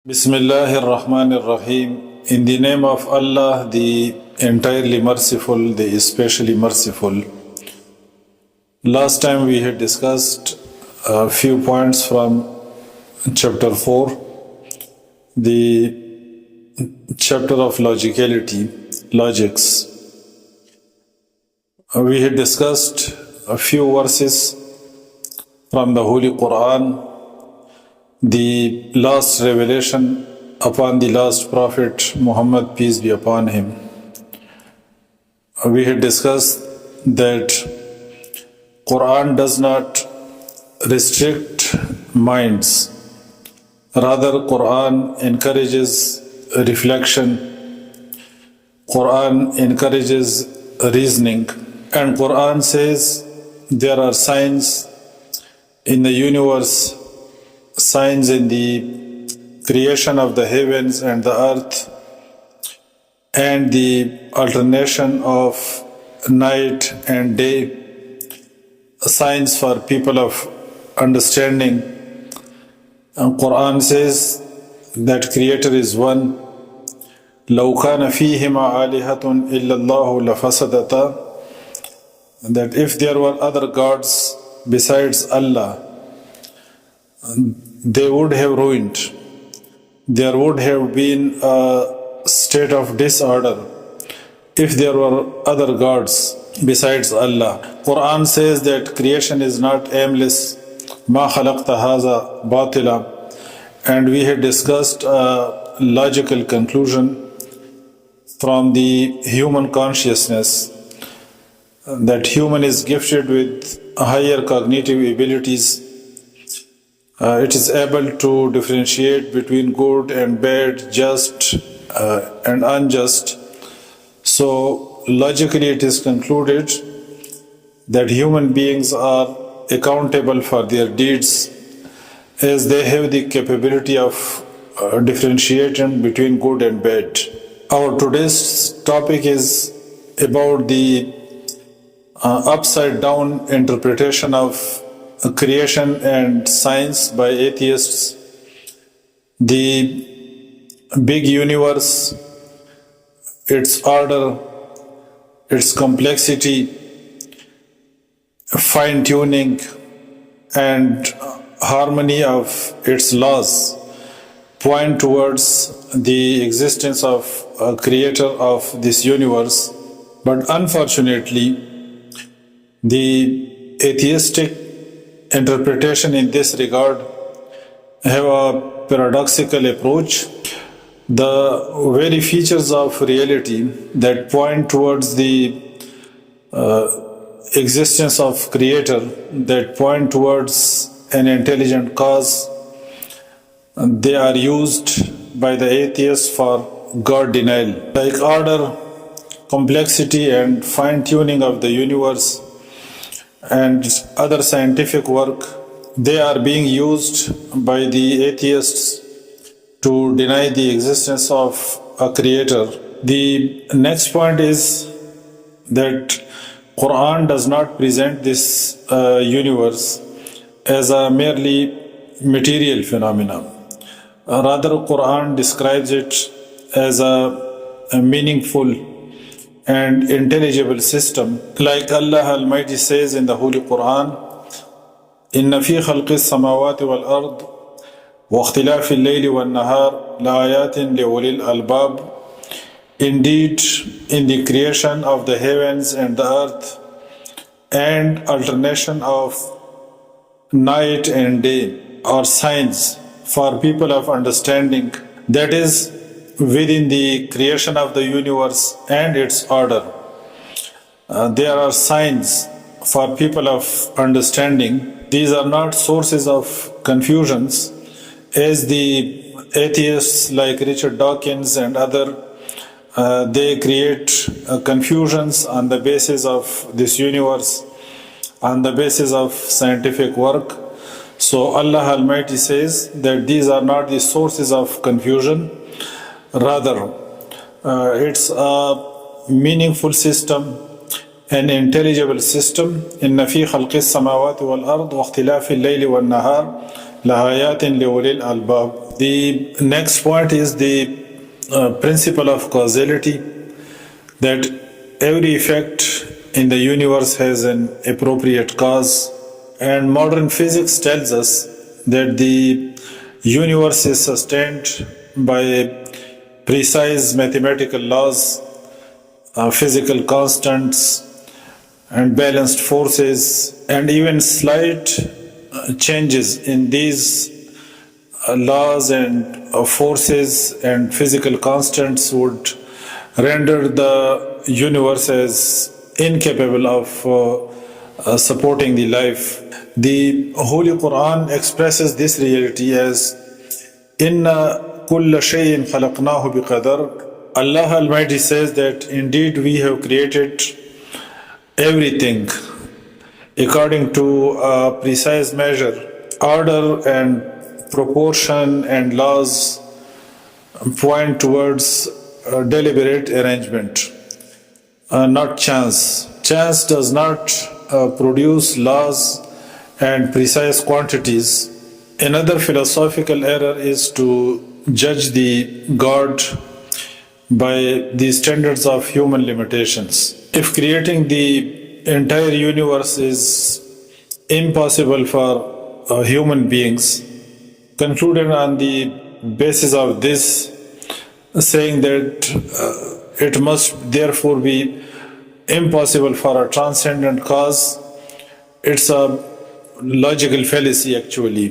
Bismillahir Rahmanir Rahim. In the name of Allah, the entirely merciful, the especially merciful. Last time we had discussed a few points from chapter 4, the chapter of logicality, logics. We had discussed a few verses from the Holy Quran, the last revelation upon the last prophet Muhammad, peace be upon him. We had discussed that Quran does not restrict minds. Rather, Quran encourages reflection, Quran encourages reasoning, and Quran says there are signs in the universe, signs in the creation of the heavens and the earth, and the alternation of night and day, signs for people of understanding. And Quran says that Creator is one. لَوْ كَانَ فِيهِمَا آلِهَةٌ إِلَّا اللَّهُ لَفَسَدَتَا. That if there were other gods besides Allah, they would have ruined. There would have been a state of disorder if there were other gods besides Allah. Quran says that creation is not aimless. مَا خَلَقْتَ هَذَا بَاطِلًا. And we had discussed a logical conclusion from the human consciousness that human is gifted with higher cognitive abilities. It is able to differentiate between good and bad, just and unjust. So logically it is concluded that human beings are accountable for their deeds as they have the capability of differentiating between good and bad. Our today's topic is about the upside down interpretation of creation and science by atheists. The big universe, its order, its complexity, fine-tuning, and harmony of its laws point towards the existence of a creator of this universe. But unfortunately, the atheistic interpretation in this regard have a paradoxical approach. The very features of reality that point towards the existence of creator, that point towards an intelligent cause, they are used by the atheists for God denial. Like order, complexity and fine-tuning of the universe and other scientific work, they are being used by the atheists to deny the existence of a creator. The next point is that Quran does not present this universe as a merely material phenomenon. Rather, Quran describes it as a meaningful and intelligible system. Like Allah Almighty says in the Holy Quran, إِنَّ فِي خَلْقِ السَّمَاوَاتِ وَالْأَرْضِ وَاخْتِلَافِ اللَّيْلِ وَالنَّهَارِ لَآيَاتٍ لِأُولِي الْأَلْبَابِ. Indeed, in the creation of the heavens and the earth and alternation of night and day are signs for people of understanding. That is, within the creation of the universe and its order, there are signs for people of understanding. These are not sources of confusions, as the atheists like Richard Dawkins and other, they create confusions on the basis of this universe, on the basis of scientific work. So Allah Almighty says that these are not the sources of confusion. Rather, it's a meaningful system, an intelligible system. إِنَّ فِي خَلْقِ السَّمَاوَاتِ وَالْأَرْضِ وَاخْتِلَافِ اللَّيْلِ وَالنَّهَارِ لَآيَاتٍ لِأُولِي الْأَلْبَابِ. The next point is the principle of causality, that every effect in the universe has an appropriate cause, and modern physics tells us that the universe is sustained by precise mathematical laws, physical constants, and balanced forces, and even slight changes in these laws and forces and physical constants would render the universe as incapable of supporting the life. The Holy Quran expresses this reality as Inna kulla shayin khalaqnahu biqadar. Allah Almighty says that indeed we have created everything according to a precise measure. Order and proportion and laws point towards a deliberate arrangement, not chance. Chance does not produce laws and precise quantities. Another philosophical error is to judge the God by the standards of human limitations. If creating the entire universe is impossible for human beings, concluded on the basis of this, saying that it must therefore be impossible for a transcendent cause, it's a logical fallacy actually.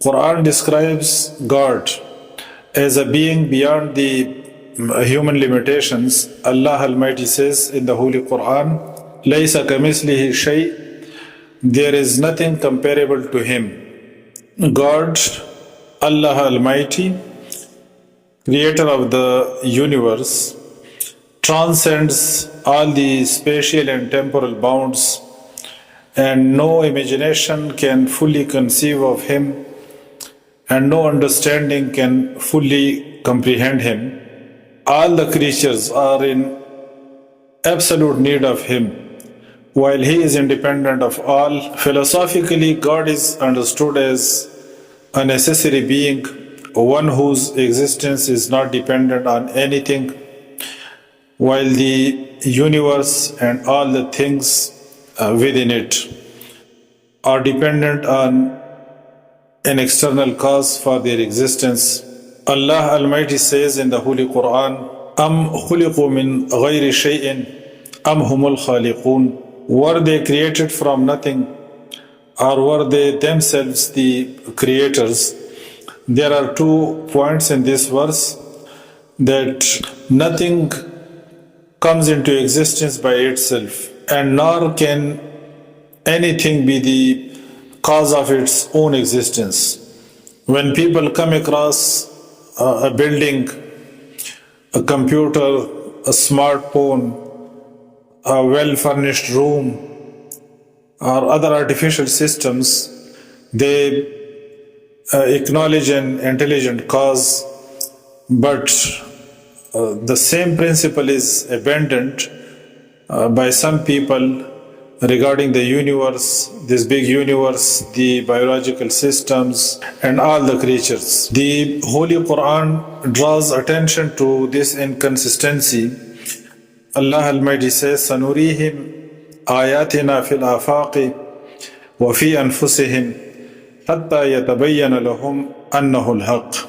Quran describes God as a being beyond the human limitations. Allah Almighty says in the Holy Quran, "Laysa kamislihi shay." There is nothing comparable to Him. God, Allah Almighty, creator of the universe, transcends all the spatial and temporal bounds, and no imagination can fully conceive of Him, and no understanding can fully comprehend Him. All the creatures are in absolute need of Him, while He is independent of all. Philosophically, God is understood as a necessary being, one whose existence is not dependent on anything, while the universe and all the things within it are dependent on an external cause for their existence. Allah Almighty says in the Holy Quran, Am khuliqu min ghayri shay'in am humul khaliqun. Were they created from nothing, or were they themselves the creators? There are 2 points in this verse, that nothing comes into existence by itself, and nor can anything be the cause of its own existence. When people come across a building, a computer, a smartphone, a well-furnished room, or other artificial systems, they acknowledge an intelligent cause, but the same principle is abandoned by some people regarding the universe, this big universe, the biological systems, and all the creatures. The Holy Quran draws attention to this inconsistency. Allah Almighty says, سَنُرِيهِمْ آيَاتِنَا فِي الْآفَاقِ وَفِي أَنفُسِهِمْ حَتَّى يَتَبَيَّنَ لَهُمْ أَنَّهُ الْحَقِّ.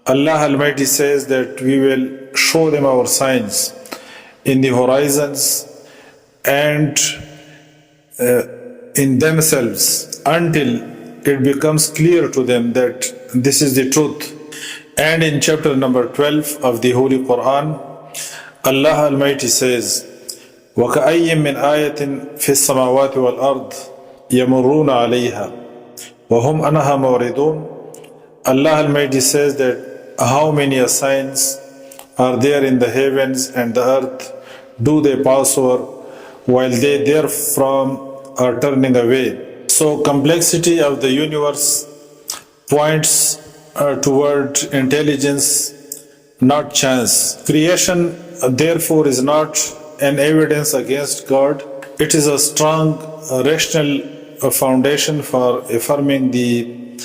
Allah Almighty says that we will show them our signs in the horizons and in themselves until it becomes clear to them that this is the truth. And in chapter number 12 of the Holy Quran, Allah Almighty says, وَكَأَيٍّ مِّنْ آيَةٍ فِي السَّمَاوَاتِ وَالْأَرْضِ يَمُرُّونَ عَلَيْهَا وَهُمْ أَنْهَا مُعْرِضُونَ. Allah Almighty says that how many signs are there in the heavens and the earth, do they pass over while they therefrom are turning away. So complexity of the universe points toward intelligence, not chance. Creation therefore is not an evidence against God. It is a strong rational foundation for affirming the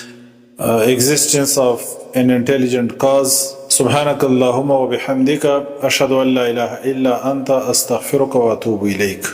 existence of an intelligent cause. سبحانك اللهم وبحمدك أشهد أن لا إله إلا أنت أستغفرك وأتوب إليك.